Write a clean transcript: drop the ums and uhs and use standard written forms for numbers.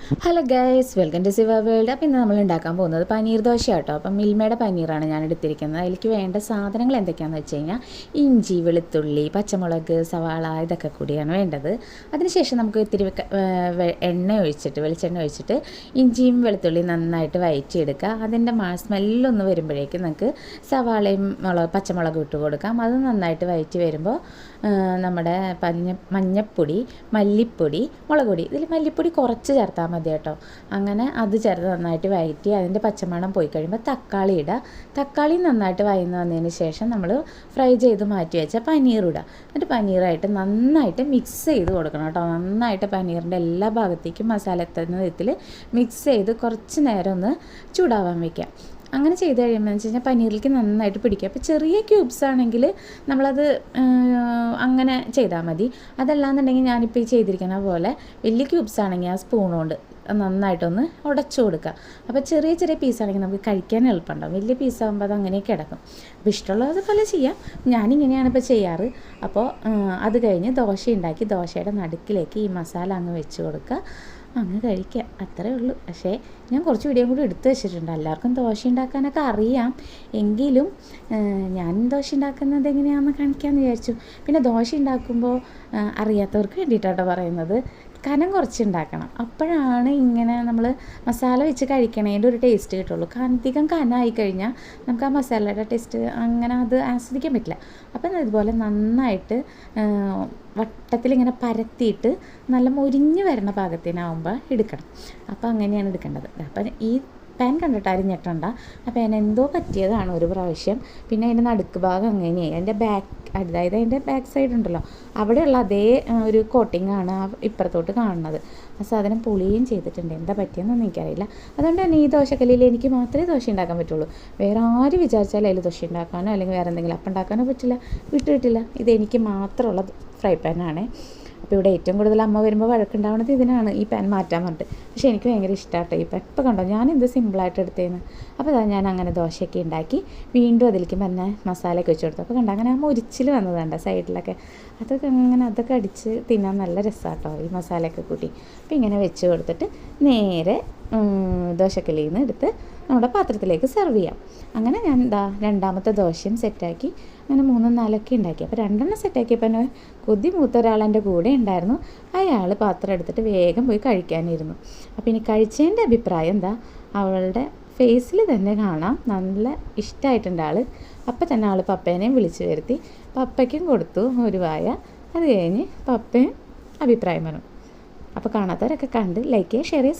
Hello guys, welcome to Siva world. അപ്പോൾ ഇന്ന് നമ്മൾ ഉണ്ടാക്കാൻ പോകുന്നത് പനീർ ദോശ കേട്ടോ. അപ്പം മിൽമയുടെ പനീറാണ് ഞാൻ എടുത്തിരിക്കുന്നത്. അതിലേക്ക് വേണ്ട സാധനങ്ങൾ എന്തൊക്കെയാണെന്ന് വെച്ച് കഴിഞ്ഞാൽ ഇഞ്ചി, വെളുത്തുള്ളി, പച്ചമുളക്, സവാള ഇതൊക്കെ കൂടിയാണ് വേണ്ടത്. അതിനുശേഷം നമുക്ക് ഇത്തിരി വെളിച്ചെണ്ണ ഒഴിച്ചിട്ട് ഇഞ്ചിയും വെളുത്തുള്ളിയും നന്നായിട്ട് വഴറ്റിയെടുക്കുക. അതിൻ്റെ സ്മെല്ലൊന്ന് വരുമ്പോഴേക്കും നമുക്ക് സവാളയും പച്ചമുളകും ഇട്ട് കൊടുക്കാം. അത് നന്നായിട്ട് വഴറ്റി വരുമ്പോൾ നമ്മുടെ മഞ്ഞപ്പൊടി, മല്ലിപ്പൊടി, മുളക് പൊടി, ഇതിൽ മല്ലിപ്പൊടി കുറച്ച് ചേർത്താൽ മതി കേട്ടോ. അങ്ങനെ അത് ചേർത്ത് നന്നായിട്ട് വഴറ്റി അതിൻ്റെ പച്ചമണം പോയി കഴിയുമ്പോൾ തക്കാളി ഇടുക. തക്കാളി നന്നായിട്ട് വഴന്ന് വന്നതിന് ശേഷം നമ്മൾ ഫ്രൈ ചെയ്ത് മാറ്റി വെച്ച പനീർ ഇടുക. എന്നിട്ട് പനീറായിട്ട് നന്നായിട്ട് മിക്സ് ചെയ്ത് കൊടുക്കണം കേട്ടോ. നന്നായിട്ട് പനീറിൻ്റെ എല്ലാ ഭാഗത്തേക്കും മസാല എത്തുന്ന വിധത്തിൽ മിക്സ് ചെയ്ത് കുറച്ച് നേരം ഒന്ന് ചൂടാവാൻ വയ്ക്കാം. അങ്ങനെ ചെയ്ത് കഴിയുമ്പോൾ എന്ന് വെച്ച് കഴിഞ്ഞാൽ പനീറിലേക്ക് നന്നായിട്ട് പിടിക്കുക. അപ്പോൾ ചെറിയ ക്യൂബ്സ് ആണെങ്കിൽ നമ്മളത് അങ്ങനെ ചെയ്താൽ മതി. അതല്ലാന്നുണ്ടെങ്കിൽ ഞാനിപ്പോൾ ഈ ചെയ്തിരിക്കുന്ന പോലെ വലിയ ക്യൂബ്സ് ആണെങ്കിൽ ആ സ്പൂൺ കൊണ്ട് നന്നായിട്ടൊന്ന് ഉടച്ചു കൊടുക്കുക. അപ്പോൾ ചെറിയ ചെറിയ പീസാണെങ്കിൽ നമുക്ക് കഴിക്കാൻ എളുപ്പമുണ്ടാവും. വലിയ പീസാകുമ്പോൾ അത് അങ്ങനെ കിടക്കും. അപ്പോൾ ഇഷ്ടമുള്ളത് പോലെ ചെയ്യാം. ഞാനിങ്ങനെയാണ് ഇപ്പോൾ ചെയ്യാറ്. അപ്പോൾ അത് കഴിഞ്ഞ് ദോശ ഉണ്ടാക്കി ദോശയുടെ നടുക്കിലേക്ക് ഈ മസാല അങ്ങ് വെച്ച് കൊടുക്കുക, അങ്ങ് കഴിക്കുക. അത്രേ ഉള്ളൂ. പക്ഷേ ഞാൻ കുറച്ച് വീഡിയോ കൂടി എടുത്ത് വെച്ചിട്ടുണ്ട്. എല്ലാവർക്കും ദോശ ഉണ്ടാക്കാനൊക്കെ അറിയാം, എങ്കിലും ഞാൻ ദോശ ഉണ്ടാക്കുന്നത് എങ്ങനെയാണെന്ന് കാണിക്കാമെന്ന് വിചാരിച്ചു. പിന്നെ ദോശ ഉണ്ടാക്കുമ്പോൾ അറിയാത്തവർക്ക് വേണ്ടിയിട്ടാട്ടോ പറയുന്നത്, കനം കുറച്ച് ഉണ്ടാക്കണം. അപ്പോഴാണ് ഇങ്ങനെ നമ്മൾ മസാല വെച്ച് കഴിക്കണേൻ്റെ ഒരു ടേസ്റ്റ് കിട്ടുള്ളൂ. അധികം കനമായി കഴിഞ്ഞാൽ നമുക്ക് ആ മസാലയുടെ ടേസ്റ്റ് അങ്ങനെ അത് ആസ്വദിക്കാൻ പറ്റില്ല. അപ്പം ഇതുപോലെ നന്നായിട്ട് വട്ടത്തിലിങ്ങനെ പരത്തിയിട്ട് നല്ല മൊരിഞ്ഞ് വരണ പാകത്തിനാവുമ്പോൾ എടുക്കണം. അപ്പോൾ അങ്ങനെയാണ് എടുക്കേണ്ടത്. അപ്പം ഈ പാൻ കണ്ടിട്ട് ആരും ഞെട്ടണ്ട. ആ പാൻ എന്തോ പറ്റിയതാണ് ഒരു പ്രാവശ്യം. പിന്നെ അതിൻ്റെ നടുക്ക് ഭാഗം അങ്ങനെയായി. അതിൻ്റെ അതായത് അതിൻ്റെ ബാക്ക് സൈഡ് ഉണ്ടല്ലോ, അവിടെയുള്ള അതേ ഒരു കോട്ടിങ്ങാണ് ഇപ്പുറത്തോട്ട് കാണുന്നത്. ആ സാധനം പൊളിയും ചെയ്തിട്ടുണ്ട്. എന്താ പറ്റിയെന്നൊന്നും എനിക്കറിയില്ല. അതുകൊണ്ട് തന്നെ ഈ ദോശക്കല്ലിൽ എനിക്ക് മാത്രമേ ദോശ ഉണ്ടാക്കാൻ പറ്റുള്ളൂ. വേറെ ആര് വിചാരിച്ചാലും അതിൽ ദോശ ഉണ്ടാക്കാനോ അല്ലെങ്കിൽ വേറെ എന്തെങ്കിലും അപ്പം ഉണ്ടാക്കാനോ പറ്റില്ല, വിട്ടിട്ടില്ല. ഇതെനിക്ക് മാത്രമുള്ള ഫ്രൈ പാനാണ്. അപ്പോൾ ഇവിടെ ഏറ്റവും കൂടുതൽ അമ്മ വരുമ്പോൾ വഴക്കുണ്ടാവുന്നത് ഇതിനാണ്, ഈ പാൻ മാറ്റാൻ പറഞ്ഞിട്ട്. പക്ഷേ എനിക്ക് ഭയങ്കര ഇഷ്ടമാട്ടോ ഈ പാൻ. ഇപ്പോൾ കണ്ടോ ഞാൻ എന്ത് സിമ്പിളായിട്ട് എടുത്തേന്ന്. അപ്പോൾ അതാ ഞാൻ അങ്ങനെ ദോശയൊക്കെ ഉണ്ടാക്കി വീണ്ടും അതിലേക്ക് തന്നെ മസാലയൊക്കെ വെച്ച് കൊടുത്തു. അപ്പോൾ കണ്ടോ അങ്ങനെ ആ മൊരിച്ചിൽ വന്നതുണ്ട് സൈഡിലൊക്കെ. അതൊക്കെ അടിച്ച് തിന്നാൻ നല്ല രസമാട്ടോ ഈ മസാലയൊക്കെ കൂട്ടി. അപ്പോൾ ഇങ്ങനെ വെച്ച് കൊടുത്തിട്ട് നേരെ ദോശക്കല്ലിൽ നിന്ന് എടുത്ത് നമ്മുടെ പാത്രത്തിലേക്ക് സെർവ് ചെയ്യാം. അങ്ങനെ ഞാൻ രണ്ടാമത്തെ ദോശയും സെറ്റാക്കി അങ്ങനെ 3-4 ഉണ്ടാക്കി. അപ്പോൾ 2 സെറ്റാക്കിയപ്പോൾ തന്നെ കൊതി മൂത്ത ഒരാളെൻ്റെ കൂടെ ഉണ്ടായിരുന്നു. അയാൾ പാത്രം എടുത്തിട്ട് വേഗം പോയി കഴിക്കാനിരുന്നു. അപ്പോൾ ഇനി കഴിച്ചതിൻ്റെ അഭിപ്രായം എന്താ, അവളുടെ ഫേസിൽ തന്നെ കാണാം നല്ല ഇഷ്ടമായിട്ടുണ്ട് ആൾ. അപ്പം തന്നെ ആൾ പപ്പേനെയും വിളിച്ചു വരുത്തി പപ്പയ്ക്കും കൊടുത്തു ഒരു വായ. അത് കഴിഞ്ഞ് പപ്പയും അഭിപ്രായം പറഞ്ഞു. അപ്പോൾ കാണാത്തവരൊക്കെ കണ്ട് ലൈക്ക് ചെയ്യുക, ഷെയർ ചെയ്യുക.